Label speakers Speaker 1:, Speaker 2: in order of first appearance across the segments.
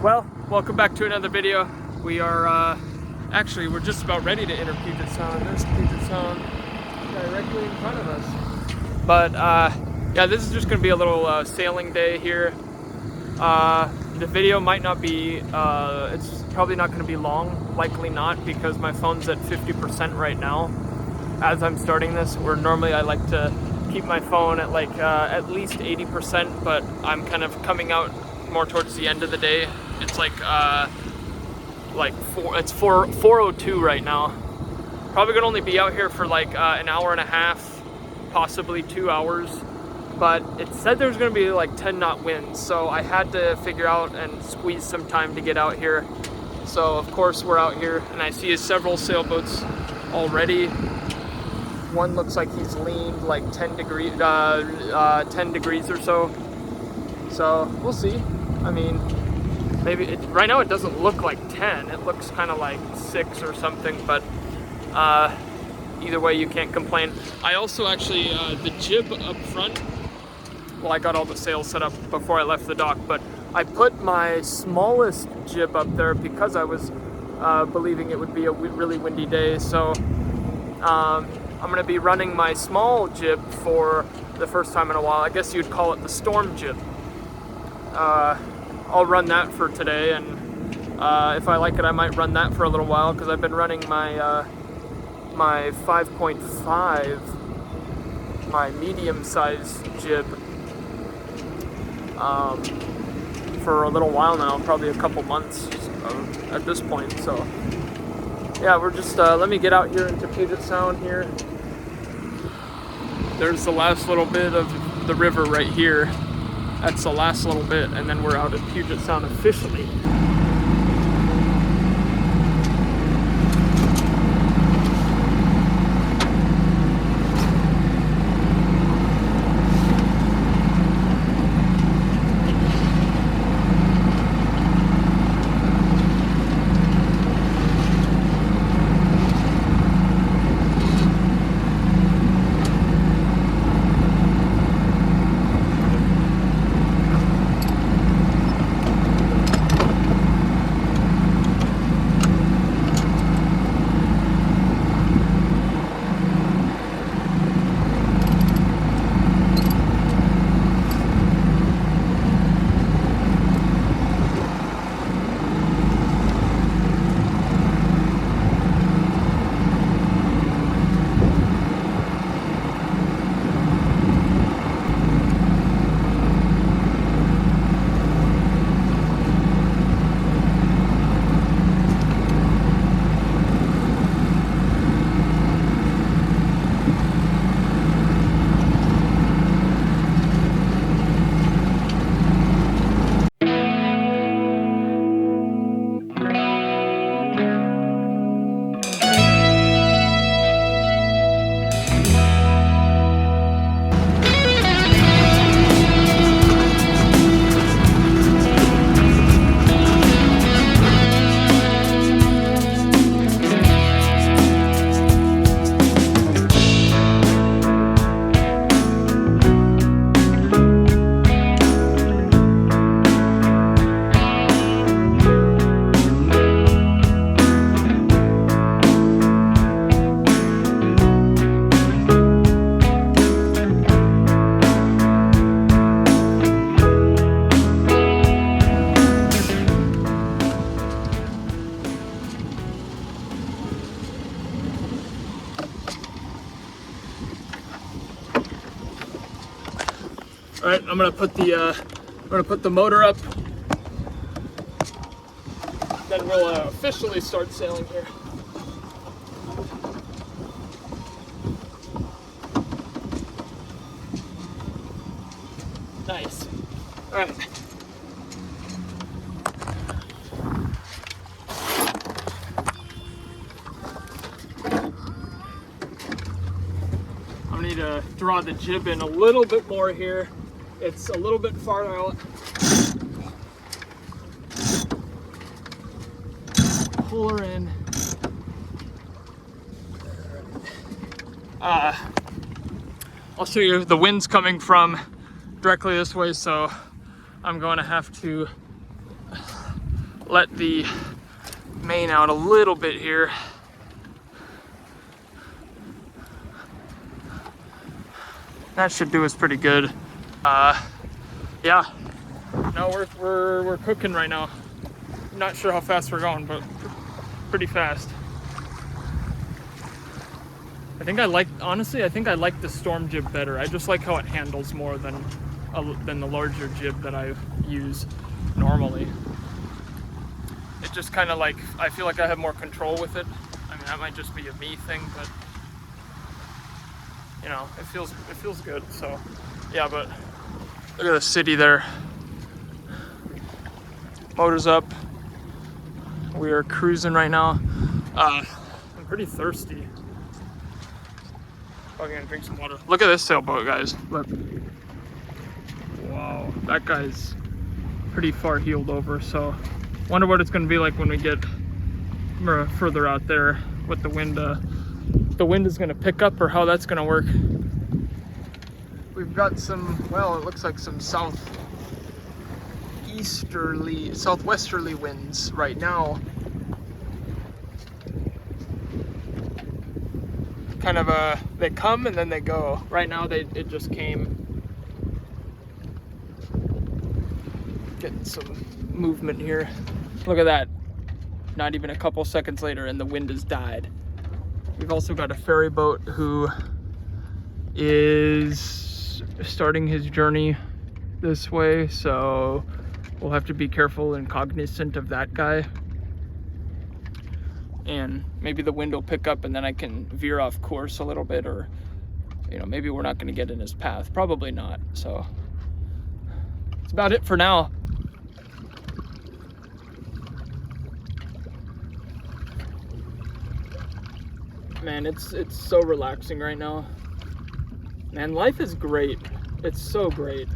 Speaker 1: Well, welcome back to another video. We are we're just about ready to enter Puget Sound. There's Puget Sound directly in front of us. But yeah, this is just going to be a little sailing day here. The video might not be, it's probably not going to be long, likely not, because my phone's at 50% right now as I'm starting this, where normally I like to keep my phone at like at least 80%, but I'm kind of coming out more towards the end of the day. It's like 4:02 right now. Probably gonna only be out here for like an hour and a half, possibly 2 hours. But it said there's gonna be like 10 knot winds, so I had to figure out and squeeze some time to get out here. So of course we're out here, and I see several sailboats already. One looks like he's leaned like 10 degrees or so. So we'll see. I mean, maybe right now it doesn't look like 10. It looks kind of like 6 or something. But either way, you can't complain. I also actually the jib up front. Well, I got all the sails set up before I left the dock, but I put my smallest jib up there because I was believing it would be a really windy day. So I'm going to be running my small jib for the first time in a while. I guess you'd call it the storm jib. I'll run that for today, and if I like it, I might run that for a little while, because I've been running my my 5.5, my medium-sized jib, for a little while now, probably a couple months at this point. So yeah, we're just let me get out here into Puget Sound here. There's the last little bit of the river right here. That's the last little bit, and then we're out at Puget Sound officially. All right, I'm gonna put the motor up. Then we'll officially start sailing here. Nice. All right. I need to draw the jib in a little bit more here. It's a little bit farther out. Pull her in. I'll show you, the wind's coming from directly this way, so I'm going to have to let the main out a little bit here. That should do us pretty good. Yeah. No, we're cooking right now. Not sure how fast we're going, but pretty fast. Honestly, I think I like the storm jib better. I just like how it handles more than the larger jib that I use normally. It just kind of like, I feel like I have more control with it. I mean, that might just be a me thing, but you know, it feels good. So yeah, but look at the city there. Motor's up. We are cruising right now. I'm pretty thirsty. Probably gonna drink some water. Look at this sailboat, guys. Look. Wow, that guy's pretty far heeled over. So, wonder what it's gonna be like when we get further out there. What the wind is gonna pick up, or how that's gonna work. We've got some. Well, it looks like some southwesterly winds right now. Kind of they come and then they go. Right now it just came. Getting some movement here. Look at that. Not even a couple seconds later and the wind has died. We've also got a ferry boat who is starting his journey this way, so we'll have to be careful and cognizant of that guy. And maybe the wind will pick up and then I can veer off course a little bit, or you know, maybe we're not going to get in his path. Probably not. So that's about it for now. Man, it's so relaxing right now. Man, life is great. It's so great.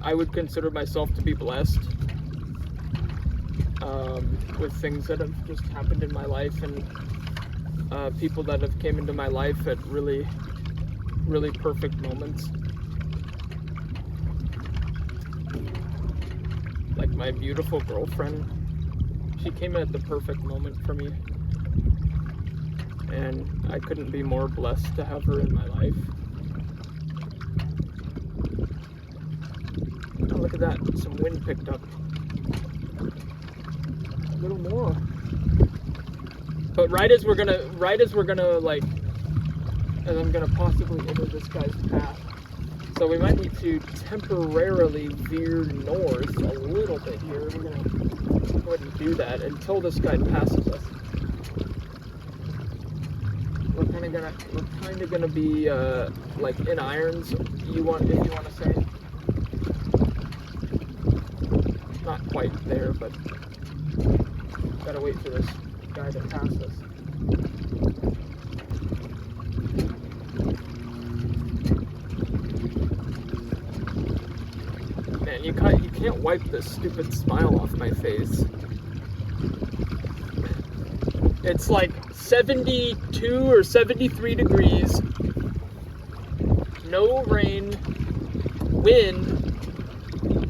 Speaker 1: I would consider myself to be blessed with things that have just happened in my life, and people that have came into my life at really, really perfect moments. Like my beautiful girlfriend, she came at the perfect moment for me, and I couldn't be more blessed to have her in my life. Oh, look at that, some wind picked up. A little more. But right as we're gonna like, as I'm gonna possibly enter this guy's path. So we might need to temporarily veer north a little bit here. We're gonna go ahead and do that until this guy passes us. We're kind of gonna be like in irons. If you want to say. Not quite there, but gotta wait for this guy to pass us. Man, you can't wipe this stupid smile off my face. It's like 72 or 73 degrees, no rain, wind.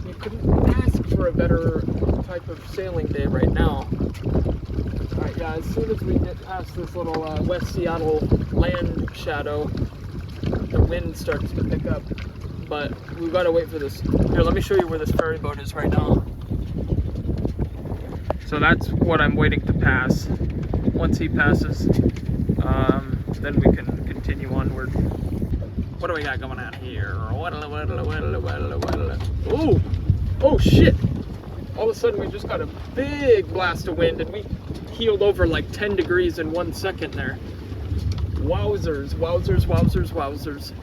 Speaker 1: You couldn't ask for a better type of sailing day right now. Alright, yeah, as soon as we get past this little West Seattle land shadow, the wind starts to pick up. But we've got to wait for this. Here, let me show you where this ferry boat is right now. So that's what I'm waiting to pass. Once he passes, then we can continue onward. What do we got going on here? Oh! Oh shit! All of a sudden we just got a big blast of wind and we heeled over like 10 degrees in 1 second there. Wowzers, wowzers, wowzers, wowzers.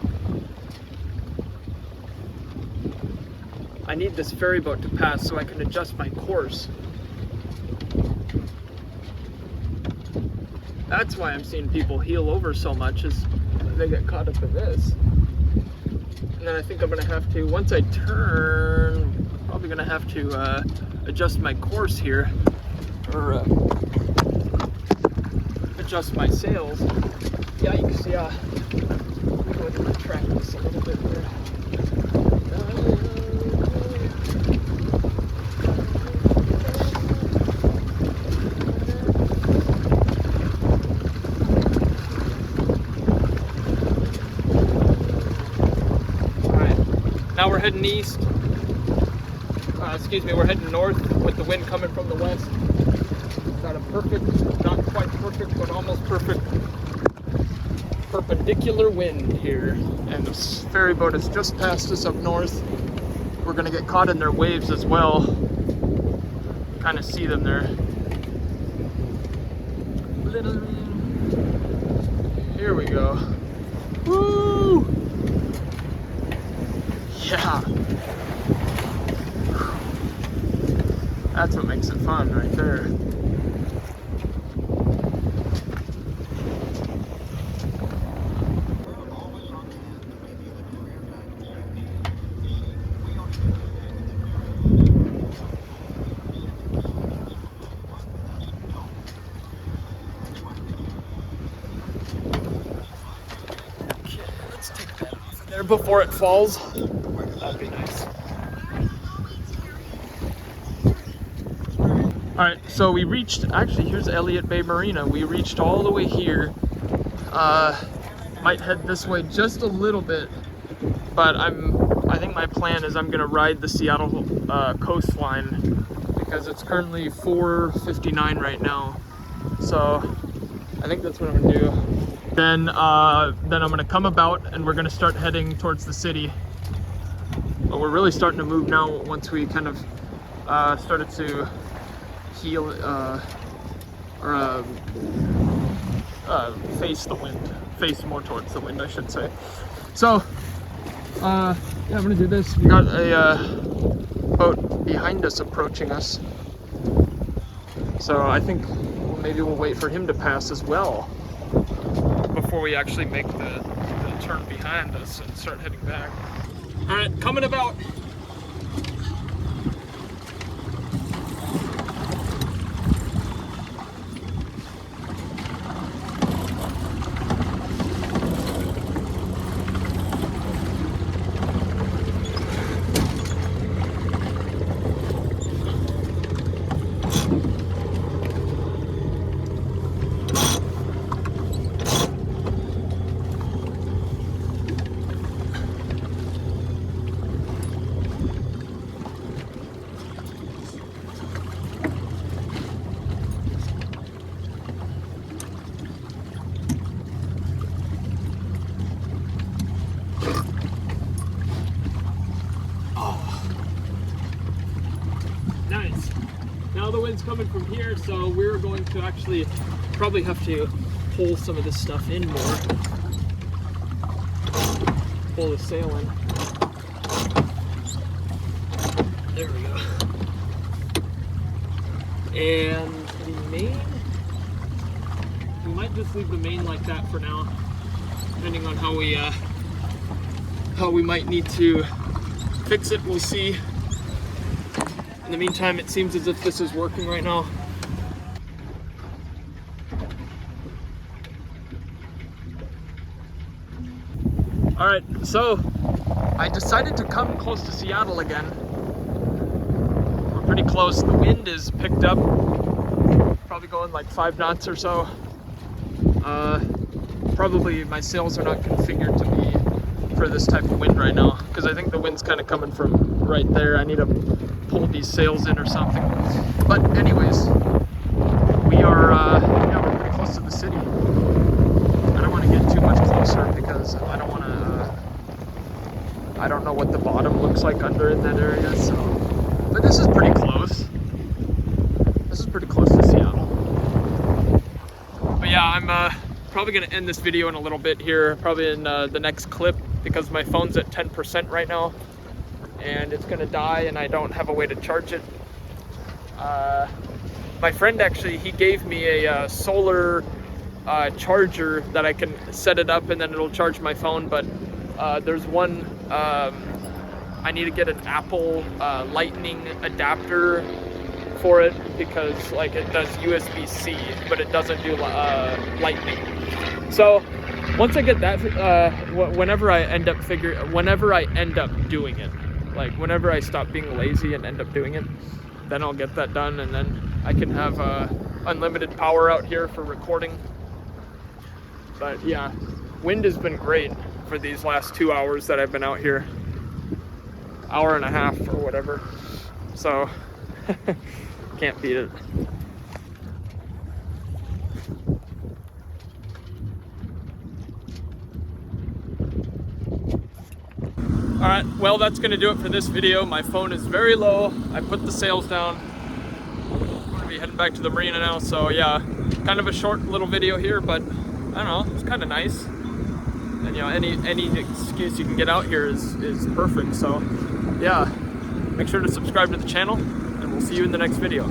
Speaker 1: I need this ferry boat to pass so I can adjust my course. That's why I'm seeing people heel over so much, is they get caught up in this. And then I think I'm gonna have to, once I turn, probably gonna have to adjust my course here, or adjust my sails. Yikes, yeah. Let me go ahead and retract this a little bit here. heading east. Excuse me, we're heading north with the wind coming from the west. Got a perfect, not quite perfect, but almost perfect perpendicular wind here. And this ferry boat has just passed us up north. We're gonna get caught in their waves as well. Kind of see them there. Here we go. Woo! Yeah. That's what makes it fun right there. Okay, let's take that off of there before it falls. That'd be nice. Alright, so we reached, actually here's Elliott Bay Marina. We reached all the way here. Might head this way just a little bit, but I think my plan is I'm gonna ride the Seattle coastline because it's currently 4:59 right now. So I think that's what I'm gonna do. Then I'm gonna come about and we're gonna start heading towards the city. But we're really starting to move now once we kind of started to heal face the wind, face more towards the wind, I should say. So yeah, I'm gonna do this. We got a boat behind us approaching us, so I think maybe we'll wait for him to pass as well before we actually make the turn behind us and start heading back. All right, coming about. Nice. Now the wind's coming from here, so we're going to actually probably have to pull some of this stuff in more. Pull the sail in. There we go. And the main, we might just leave the main like that for now, depending on how we might need to fix it. We'll see. In the meantime, it seems as if this is working right now. All right, so I decided to come close to Seattle again. We're pretty close. The wind is picked up, probably going like 5 knots or so. Probably my sails are not configured to be for this type of wind right now, because I think the wind's kind of coming from right there. I need to pull these sails in or something. But anyways, we are yeah, we're pretty close to the city. I don't want to get too much closer because I don't want to I don't know what the bottom looks like under in that area, so but this is pretty close. This is pretty close to Seattle. But yeah, I'm probably gonna end this video in a little bit here, probably in the next clip, because my phone's at 10% right now and it's gonna die and I don't have a way to charge it. My friend actually, he gave me a solar charger that I can set it up and then it'll charge my phone, but there's one, I need to get an Apple Lightning adapter for it, because like it does USB-C but it doesn't do Lightning. So once I get that, whenever I end up doing it, like whenever I stop being lazy and end up doing it, then I'll get that done, and then I can have unlimited power out here for recording. But yeah, wind has been great for these last 2 hours that I've been out here. hour and a half or whatever. So can't beat it. All right, well, that's gonna do it for this video. My phone is very low. I put the sails down. I'm gonna be heading back to the marina now. So yeah, kind of a short little video here, but I don't know, it's kind of nice. And you know, any excuse you can get out here is perfect. So yeah, make sure to subscribe to the channel, and we'll see you in the next video.